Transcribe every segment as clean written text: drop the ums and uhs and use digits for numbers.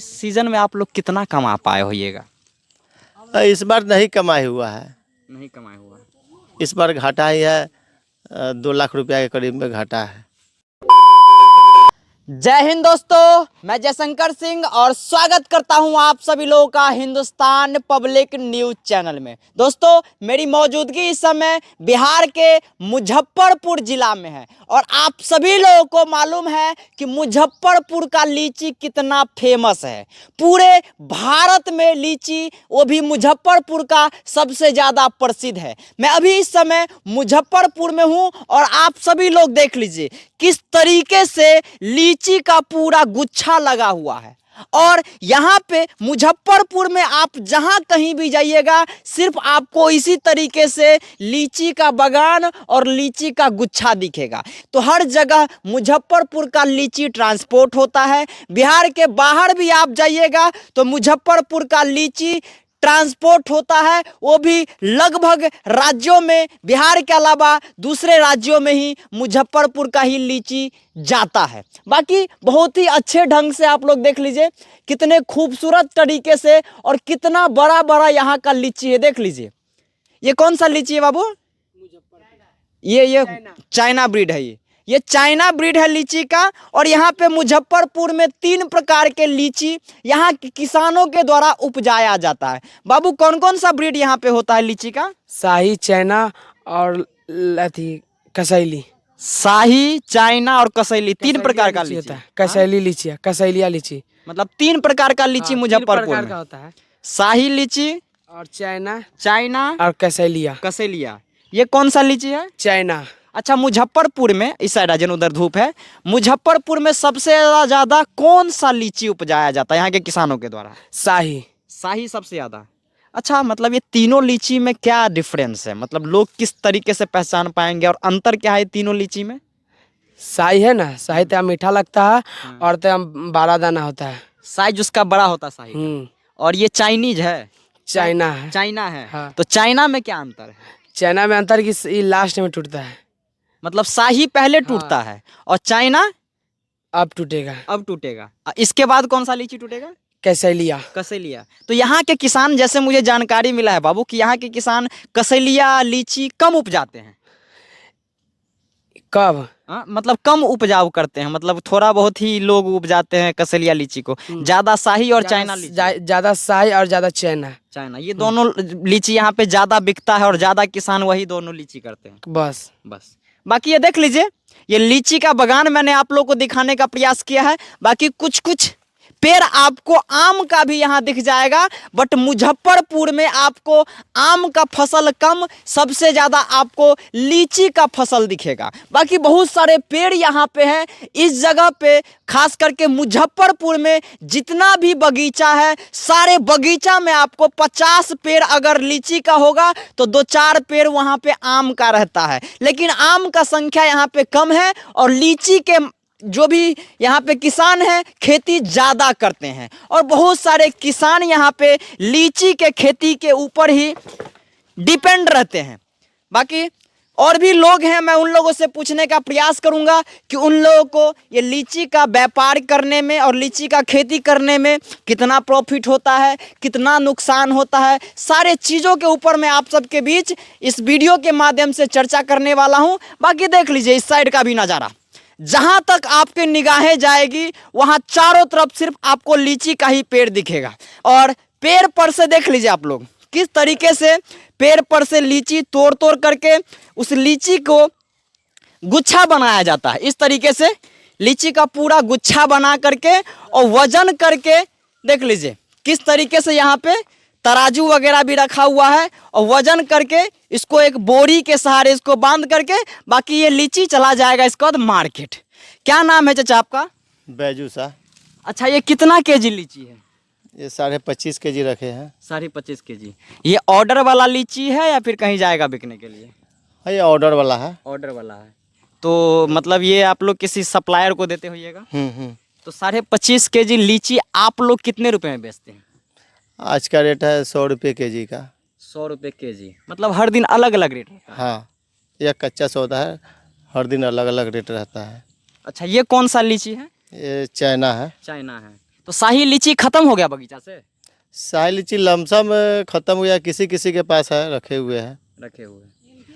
इस सीजन में आप लोग कितना कमा पाए होइएगा? इस बार नहीं कमाई हुआ है। नहीं कमाए हुआ। इस बार घाटा ही है। 2 लाख रुपया के करीब में घाटा है। जय हिंद दोस्तों, मैं जयशंकर सिंह और स्वागत करता हूं आप सभी लोगों का हिंदुस्तान पब्लिक न्यूज चैनल में। दोस्तों, मेरी मौजूदगी इस समय बिहार के मुजफ्फरपुर जिला में है और आप सभी लोगों को मालूम है कि मुजफ्फरपुर का लीची कितना फेमस है। पूरे भारत में लीची, वो भी मुजफ्फरपुर का सबसे ज़्यादा प्रसिद्ध है। मैं अभी इस समय मुजफ्फरपुर में हूं और आप सभी लोग देख लीजिए किस तरीके से लीची का पूरा गुच्छा लगा हुआ है। और यहाँ पे मुजफ्फरपुर में आप जहाँ कहीं भी जाइएगा सिर्फ आपको इसी तरीके से लीची का बागान और लीची का गुच्छा दिखेगा। तो हर जगह मुजफ्फरपुर का लीची ट्रांसपोर्ट होता है। बिहार के बाहर भी आप जाइएगा तो मुजफ्फरपुर का लीची ट्रांसपोर्ट होता है, वो भी लगभग राज्यों में, बिहार के अलावा दूसरे राज्यों में ही मुजफ्फरपुर का ही लीची जाता है। बाकी बहुत ही अच्छे ढंग से आप लोग देख लीजिए कितने खूबसूरत तरीके से और कितना बड़ा बड़ा यहाँ का लीची है। देख लीजिए, ये कौन सा लीची है बाबू? ये चाइना ब्रीड है। ये चाइना ब्रीड है लीची का। और यहाँ पे मुजफ्फरपुर में 3 प्रकार के लीची यहाँ के किसानों के द्वारा उपजाया जाता है। बाबू, कौन कौन सा ब्रीड यहाँ पे होता है लीची का? शाही, चाइना और कसैली। शाही, चाइना और कसैली, 3 प्रकार का लीची होता है। कसैली लीची है, कसैलिया लीची, मतलब 3 प्रकार का लीची मुजफ्फरपुर में होता है। शाही लीची और चाइना और कसैलिया। ये कौन सा लीची है? चाइना। अच्छा, मुजफ्फरपुर में, इस साइड आजन, उधर धूप है, मुजफ्फरपुर में सबसे ज्यादा कौन सा लीची उपजाया जाता है यहाँ के किसानों के द्वारा? शाही सबसे ज्यादा। अच्छा, मतलब ये तीनों लीची में क्या डिफरेंस है? मतलब लोग किस तरीके से पहचान पाएंगे और अंतर क्या है तीनों लीची में? शाही है ना, शाही तो मीठा लगता है और तो बड़ा दाना होता है, साइज उसका बड़ा होता है शाही। और ये चाइनीज है, चाइना है। हाँ। तो चाइना में क्या अंतर है? चाइना में अंतर की लास्ट में टूटता है, मतलब शाही पहले टूटता है और चाइना अब टूटेगा। इसके बाद कौन सा लीची टूटेगा? कसैलिया। तो यहाँ के किसान, जैसे मुझे जानकारी मिला है बाबू, कि यहाँ के किसान कसैलिया लीची कम उपजाते हैं। कब? मतलब कम उपजाऊ करते हैं, मतलब थोड़ा बहुत ही लोग उपजाते हैं कसैलिया लीची को। ज्यादा शाही और चाइना लीची, ज्यादा शाही और ज्यादा चाइना, ये दोनों लीची यहाँ पे ज्यादा बिकता है और ज्यादा किसान वही दोनों लीची करते हैं। बस। बाकी ये देख लीजिए, ये लीची का बागान मैंने आप लोगों को दिखाने का प्रयास किया है। बाकी कुछ पेड़ आपको आम का भी यहाँ दिख जाएगा, बट मुजफ्फरपुर में आपको आम का फसल कम, सबसे ज़्यादा आपको लीची का फसल दिखेगा। बाकी बहुत सारे पेड़ यहाँ पे हैं इस जगह पे। खास करके मुजफ्फरपुर में जितना भी बगीचा है, सारे बगीचा में आपको 50 पेड़ अगर लीची का होगा तो 2-4 पेड़ वहाँ पे आम का रहता है। लेकिन आम का संख्या यहाँ पे कम है और लीची के जो भी यहाँ पे किसान हैं खेती ज़्यादा करते हैं और बहुत सारे किसान यहाँ पे लीची के खेती के ऊपर ही डिपेंड रहते हैं। बाकी और भी लोग हैं, मैं उन लोगों से पूछने का प्रयास करूंगा कि उन लोगों को ये लीची का व्यापार करने में और लीची का खेती करने में कितना प्रॉफिट होता है, कितना नुकसान होता है, सारे चीज़ों के ऊपर मैं आप सबके बीच इस वीडियो के माध्यम से चर्चा करने वाला हूँ। बाकी देख लीजिए इस साइड का भी नज़ारा, जहां तक आपके निगाहें जाएगी वहां चारों तरफ सिर्फ आपको लीची का ही पेड़ दिखेगा। और पेड़ पर से देख लीजिए आप लोग किस तरीके से पेड़ पर से लीची तोड़ करके उस लीची को गुच्छा बनाया जाता है। इस तरीके से लीची का पूरा गुच्छा बना करके और वजन करके देख लीजिए किस तरीके से यहाँ पे तराजू वगैरह भी रखा हुआ है और वजन करके इसको एक बोरी के सहारे इसको बांध करके बाकी ये लीची चला जाएगा इसके बाद मार्केट। क्या नाम है चाचा आपका? बैजू सा। अच्छा, ये कितना केजी लीची है? ये 25.5 kg रखे हैं। 25.5 kg। ये ऑर्डर वाला लीची है या फिर कहीं जाएगा बिकने के लिए? हाँ, ये ऑर्डर वाला है। ऑर्डर वाला है तो मतलब ये आप लोग किसी सप्लायर को देते होइएगा। तो 25.5 kg लीची आप लोग कितने रुपए में बेचते हैं? आज का रेट है 100 रुपये kg का। 100 रुपये kg, मतलब हर दिन अलग अलग रेट रहता है? हाँ, यह कच्चा सौदा है, हर दिन अलग अलग रेट रहता है। अच्छा, ये कौन सा लीची है? ये चाइना है। चाइना है। तो शाही लीची खत्म हो गया बगीचा से? शाही लीची लमसम खत्म हो गया, किसी किसी के पास है, रखे हुए हैं। रखे हुए।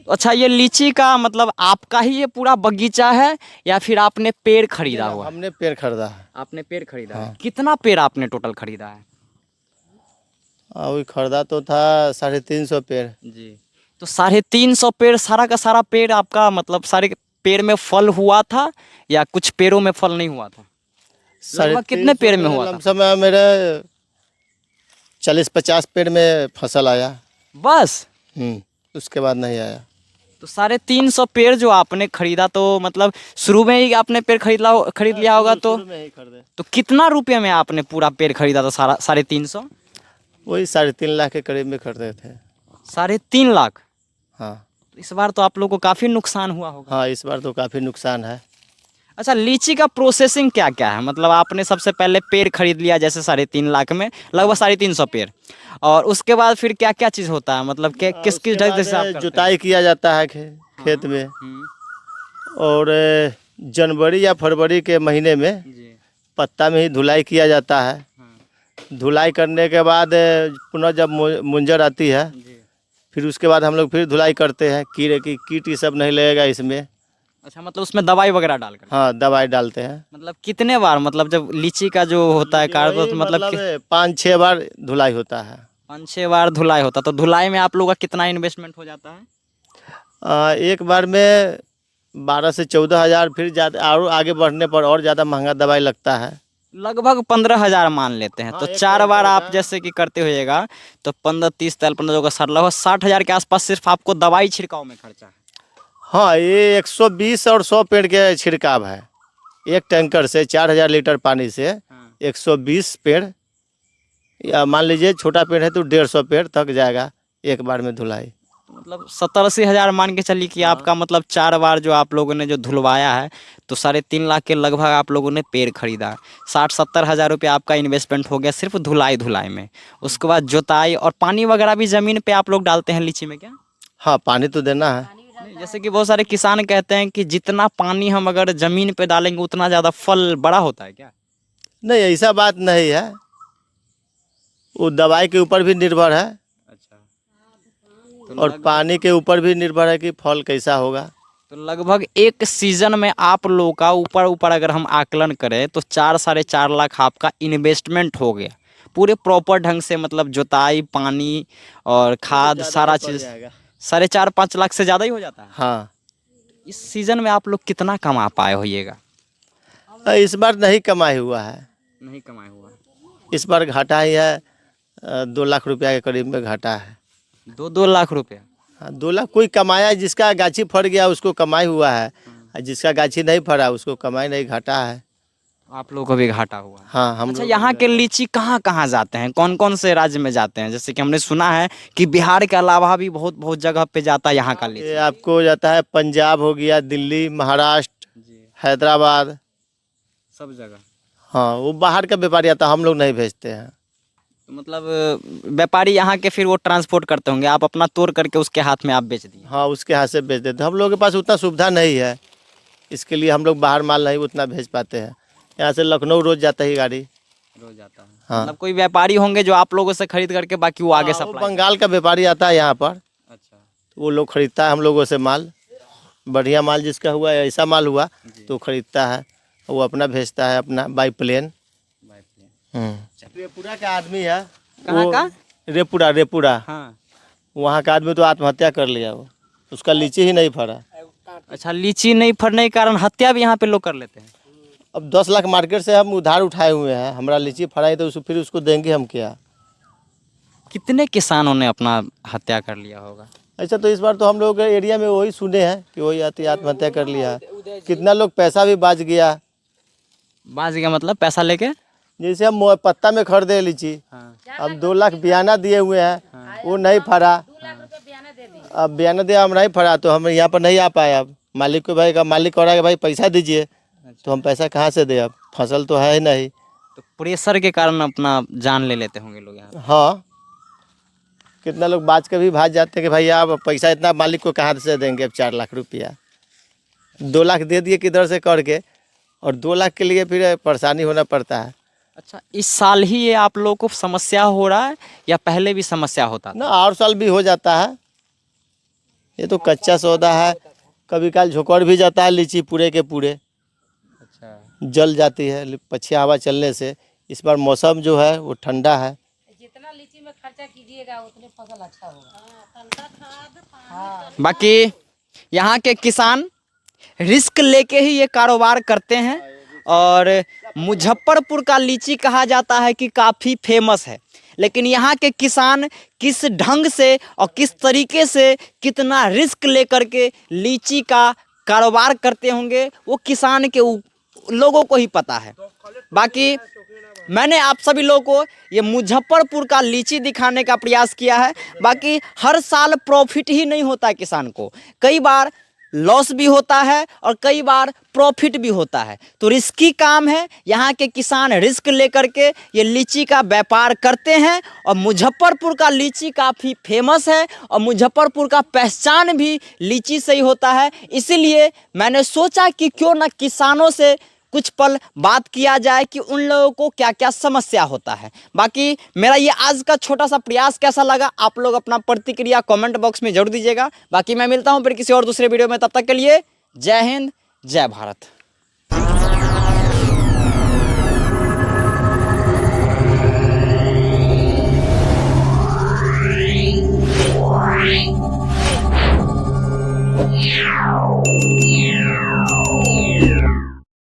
तो अच्छा, ये लीची का मतलब आपका ही ये पूरा बगीचा है या फिर आपने पेड़ खरीदा हुआ है? हमने पेड़ खरीदा है। आपने पेड़ खरीदा है। हाँ। कितना पेड़ आपने टोटल खरीदा है? वही खरीदा तो था 350 पेड़। जी। तो 350 पेड़, सारा का सारा पेड़ आपका मतलब सारे पेड़ में फल हुआ था या कुछ पेड़ों में फल नहीं हुआ था? लगभग कितने पेड़ में हुआ था? लमसम मेरे 40-50 पेड़ में फसल आया। बस? उसके बाद नहीं आया। तो 350 पेड़ जो आपने खरीदा, तो मतलब शुरू में ही आपने पेड़ खरीद लिया होगा, तो शुरू में ही खरीदे। तो कितना रुपये में आपने पूरा पेड़ खरीदा था? 350? वही 3.5 लाख के करीब में खरीदे थे। 3.5 लाख? हाँ। तो इस बार तो आप लोगों को काफ़ी नुकसान हुआ होगा। हाँ, इस बार तो काफ़ी नुकसान है। अच्छा, लीची का प्रोसेसिंग क्या क्या है? मतलब आपने सबसे पहले पेड़ खरीद लिया जैसे 3.5 लाख में, लगभग 350 पेड़, और उसके बाद फिर क्या क्या चीज़ होता है? मतलब किस किस ढंग से आप करते हैं? जुताई किया जाता है खेत में। और जनवरी या फरवरी के महीने में जी। पत्ता में ही धुलाई किया जाता है। धुलाई करने के बाद पुनः जब मुंजर आती है, जी। फिर उसके बाद हम लोग फिर धुलाई करते हैं। कीड़े की कीट ये सब नहीं लगेगा इसमें। अच्छा, मतलब उसमें दवाई वगैरह डालकर? हाँ, दवाई डालते हैं। मतलब कितने बार, मतलब जब लीची का जो होता है कार्बन, तो मतलब 5-6 बार धुलाई होता है। 5-6 बार धुलाई होता? तो धुलाई में आप लोग का कितना इन्वेस्टमेंट हो जाता है? एक बार में 12 से 14 हज़ार, फिर ज़्यादा और आगे बढ़ने पर और ज़्यादा महंगा दवाई लगता है। लगभग 15,000 मान लेते हैं। हाँ, तो एक 4 बार आप का। जैसे कि करते होइएगा तो 15, 30, 15 होगा, सर लगभग 60,000 के आसपास सिर्फ आपको दवाई छिड़काव में खर्चा है। हाँ, ये 120 और 100 पेड़ के छिड़काव है। एक टैंकर से 4000 लीटर पानी से 120 पेड़, या मान लीजिए छोटा पेड़ है तो 150 पेड़ तक जाएगा एक बार में धुलाई। तो मतलब 70-80 हज़ार मान के चलिए कि आपका मतलब 4 बार जो आप लोगों ने जो धुलवाया है, तो 3.5 लाख के लगभग आप लोगों ने पेड़ खरीदा। 60-70 हज़ार रुपये आपका इन्वेस्टमेंट हो गया सिर्फ धुलाई में। उसके बाद जोताई और पानी वगैरह भी ज़मीन पे आप लोग डालते हैं लीची में क्या? हाँ, पानी तो देना है। नहीं, जैसे कि बहुत सारे किसान कहते हैं कि जितना पानी हम अगर ज़मीन पे डालेंगे उतना ज़्यादा फल बड़ा होता है क्या? नहीं, ऐसा बात नहीं है। वो दवाई के ऊपर भी निर्भर है। अच्छा। और पानी के ऊपर भी निर्भर है कि फल कैसा होगा। तो लगभग एक सीजन में आप लोगों का ऊपर अगर हम आकलन करें तो 4-4.5 लाख आपका इन्वेस्टमेंट हो गया पूरे प्रॉपर ढंग से, मतलब जोताई, पानी और खाद, सारा चीज़ 4.5-5 लाख से ज़्यादा ही हो जाता है। हाँ। इस सीजन में आप लोग कितना कमा पाए होइएगा? इस बार नहीं कमाई हुआ है। नहीं कमाए हुआ? इस बार घाटा ही है। 2 लाख रुपया के करीब में घाटा है। 2 लाख रुपया? हाँ, 2 लाख कोई कमाया, जिसका गाछी फट गया उसको कमाई हुआ है, और जिसका गाछी नहीं फटा उसको कमाई नहीं, घाटा है। आप लोगों को भी घाटा हुआ? हाँ, हम अच्छा, लोग यहाँ के लीची कहाँ कहाँ जाते हैं? कौन कौन से राज्य में जाते हैं? जैसे कि हमने सुना है कि बिहार के अलावा भी बहुत बहुत जगह पे जाता है यहाँ का ये लीची। आपको जाता है पंजाब हो गया, दिल्ली, महाराष्ट्र, जी। हैदराबाद, सब जगह? हाँ, वो बाहर का व्यापारी आता है, हम लोग नहीं भेजते हैं। तो मतलब व्यापारी यहाँ के फिर वो ट्रांसपोर्ट करते होंगे, आप अपना तोड़ करके उसके हाथ में आप बेच दिए? हाँ, उसके हाथ से बेच देते हैं। हम लोगों के पास उतना सुविधा नहीं है, इसके लिए हम लोग बाहर माल नहीं उतना भेज पाते हैं। यहाँ से लखनऊ रोज जाता है गाड़ी। रोज जाता है? हाँ। मतलब कोई व्यापारी होंगे जो आप लोगों से खरीद करके बाकी वो आगे हाँ, वो सप्लाई? बंगाल का व्यापारी आता है यहाँ पर, अच्छा। तो वो लोग खरीदता है हम लोगों से माल। बढ़िया माल जिसका हुआ है, ऐसा माल हुआ तो खरीदता है, वो अपना भेजता है अपना बाई प्लेन। रेपुरा का आदमी है। कहाँ का? रेपुरा। हाँ। वहाँ का आदमी तो आत्महत्या कर लिया, वो उसका लीची ही नहीं फरा। अच्छा, लीची नहीं फरने के कारण हत्या भी यहाँ पे लोग कर लेते हैं? अब 10 लाख मार्केट से हम उधार उठाए हुए हैं, हमारा लीची फरा है तो फिर उसको देंगे हम क्या? कितने किसानों ने अपना हत्या कर लिया होगा? ऐसा तो इस बार तो हम लोग एरिया में वही सुने हैं कि वही आत्महत्या कर लिया। कितना लोग पैसा भी बाज गया। बाज गया मतलब पैसा लेके? जैसे हम पत्ता में खरीदे लीची, हाँ। अब 2 लाख बयाना दिए हुए हैं, वो नहीं फरा। अब बयाना दिया, हम नहीं फरा तो हम यहाँ पर नहीं आ पाए। अब मालिक को भाई का मालिक कह रहा है कि भाई पैसा दीजिए, तो हम पैसा कहाँ से दे? अब फसल तो है ही नहीं। तो प्रेशर के कारण अपना जान ले लेते होंगे लोग यहाँ? हाँ, कितना लोग बाज के भी भाग जाते हैं कि भैया आप पैसा इतना मालिक को कहाँ से देंगे? अब 4 लाख रुपया 2 लाख दे दिए किधर से करके, और 2 लाख के लिए फिर परेशानी होना पड़ता है। अच्छा, इस साल ही ये आप लोगों को समस्या हो रहा है या पहले भी समस्या होता था? ना और साल भी हो जाता है, ये तो कच्चा सौदा है। कभी काल झोंकड़ भी जाता है लीची पूरे के पूरे, अच्छा, जल जाती है पछिया हवा चलने से। इस बार मौसम जो है वो ठंडा है। जितना लीची में खर्चा कीजिएगा उतने फसल अच्छा होगा। बाकी यहाँ के किसान रिस्क लेके ही ये कारोबार करते हैं। और मुजफ्फरपुर का लीची कहा जाता है कि काफ़ी फेमस है, लेकिन यहाँ के किसान किस ढंग से और किस तरीके से कितना रिस्क लेकर के लीची का कारोबार करते होंगे वो किसान के लोगों को ही पता है। बाकी मैंने आप सभी लोगों को ये मुजफ्फरपुर का लीची दिखाने का प्रयास किया है। बाकी हर साल प्रॉफिट ही नहीं होता है किसान को, कई बार लॉस भी होता है और कई बार प्रॉफिट भी होता है। तो रिस्की काम है, यहाँ के किसान रिस्क लेकर के ये लीची का व्यापार करते हैं। और मुजफ्फरपुर का लीची काफ़ी फेमस है और मुजफ्फरपुर का पहचान भी लीची से ही होता है। इसीलिए मैंने सोचा कि क्यों ना किसानों से कुछ पल बात किया जाए कि उन लोगों को क्या क्या समस्या होता है। बाकी मेरा ये आज का छोटा सा प्रयास कैसा लगा आप लोग अपना प्रतिक्रिया कमेंट बॉक्स में जरूर दीजिएगा। बाकी मैं मिलता हूँ फिर किसी और दूसरे वीडियो में, तब तक के लिए जय हिंद जय भारत।